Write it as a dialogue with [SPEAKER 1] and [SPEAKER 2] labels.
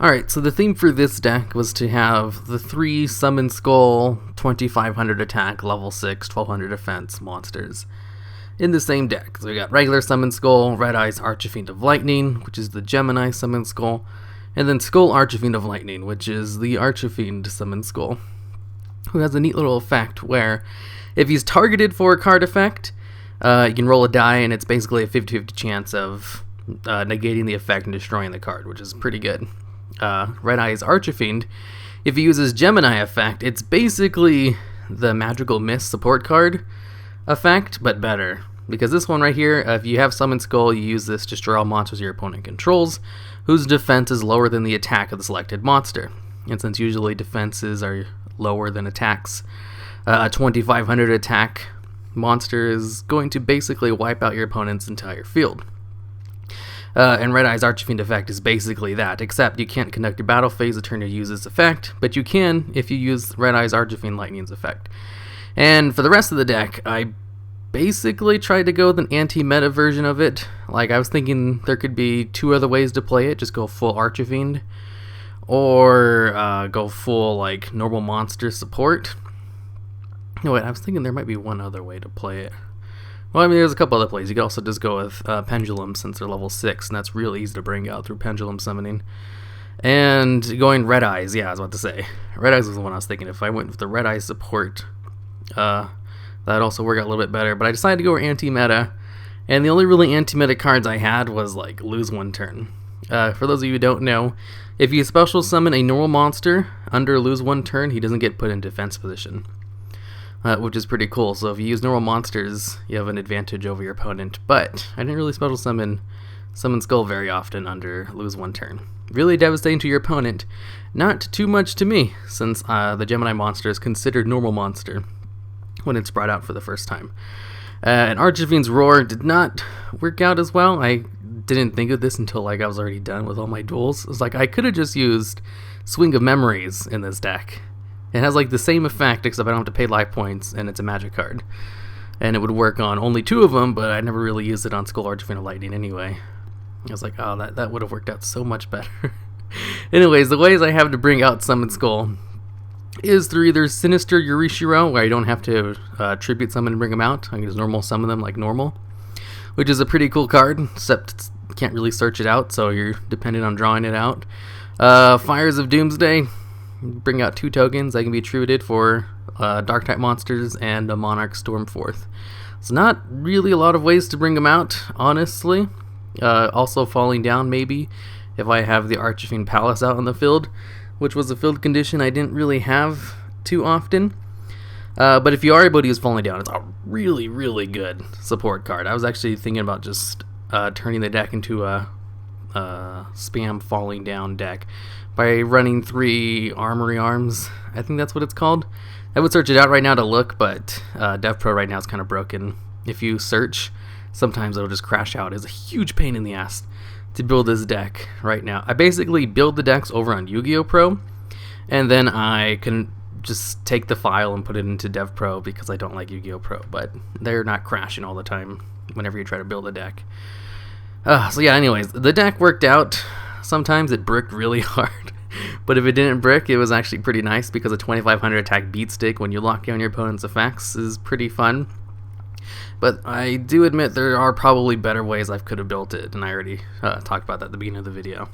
[SPEAKER 1] Alright, so the theme for this deck was to have the 3 Summon Skull, 2500 attack, level 6, 1200 defense monsters in the same deck. So we got regular Summon Skull, Red Eyes Archfiend of Lightning, which is the Gemini Summon Skull, and then Skull Archfiend of Lightning, which is the Archfiend Summon Skull, who has a neat little effect where if he's targeted for a card effect, you can roll a die and it's basically a 50-50 chance of negating the effect and destroying the card, which is pretty good. Red Eyes Archfiend, if he uses Gemini effect, it's basically the Magical Mist support card effect, but better. Because this one right here, if you have Summon Skull, you use this to destroy all monsters your opponent controls, whose defense is lower than the attack of the selected monster. And since usually defenses are lower than attacks, a 2500 attack monster is going to basically wipe out your opponent's entire field. And Red Eyes Archfiend effect is basically that, except you can't conduct your battle phase a turn to use this effect, but you can if you use Red Eyes Archfiend Lightning's effect. And for the rest of the deck, I basically tried to go with an anti-meta version of it. Like, I was thinking there could be 2 other ways to play it, just go full Archfiend, or go full, like, normal monster support. No, wait, I was thinking there might be one other way to play it. Well, I mean, there's a couple other plays. You could also just go with Pendulum, since they're level 6, and that's real easy to bring out through Pendulum summoning. And going Red Eyes, yeah, I was about to say. Red Eyes was the one I was thinking. If I went with the Red Eyes support, that'd also work out a little bit better. But I decided to go anti-meta, and the only really anti-meta cards I had was, like, lose 1 turn. For those of you who don't know, if you special summon a normal monster under lose 1 turn, he doesn't get put in defense position. Which is pretty cool. So if you use normal monsters, you have an advantage over your opponent. But I didn't really special summon Skull very often under lose 1 turn. Really devastating to your opponent. Not too much to me, since the Gemini monster is considered normal monster when it's brought out for the first time. And Archfiend's Roar did not work out as well. I didn't think of this until like I was already done with all my duels. It was like I could have just used Swing of Memories in this deck. It has like the same effect, except I don't have to pay life points, and it's a magic card. And it would work on only 2 of them, but I never really used it on Skull Archfiend of Lightning anyway. I was like, oh, that would have worked out so much better. Anyways, the ways I have to bring out Summon Skull is through either Sinister Yurishiro, where I don't have to tribute summon and bring them out. I can just normal summon them like normal, which is a pretty cool card, except you can't really search it out, so you're dependent on drawing it out. Fires of Doomsday. Bring out 2 tokens that can be attributed for Dark type monsters and a Monarch Stormforth. It's not really a lot of ways to bring them out, honestly. Also Falling Down, maybe, if I have the Archfiend Palace out on the field, which was a field condition I didn't really have too often. But if you are able to use Falling Down, it's a really, really good support card. I was actually thinking about just turning the deck into a spam Falling Down deck by running 3 Armory Arms. I think that's what it's called. I would search it out right now to look, but DevPro right now is kind of broken. If you search, sometimes it'll just crash out. It's a huge pain in the ass to build this deck right now. I basically build the decks over on Yu-Gi-Oh! Pro, and then I can just take the file and put it into DevPro because I don't like Yu-Gi-Oh! Pro, but they're not crashing all the time whenever you try to build a deck. So yeah, anyways, the deck worked out. Sometimes it bricked really hard, but if it didn't brick, it was actually pretty nice because a 2500 attack beat stick when you lock down your opponent's effects is pretty fun. But I do admit there are probably better ways I could have built it, and I already talked about that at the beginning of the video.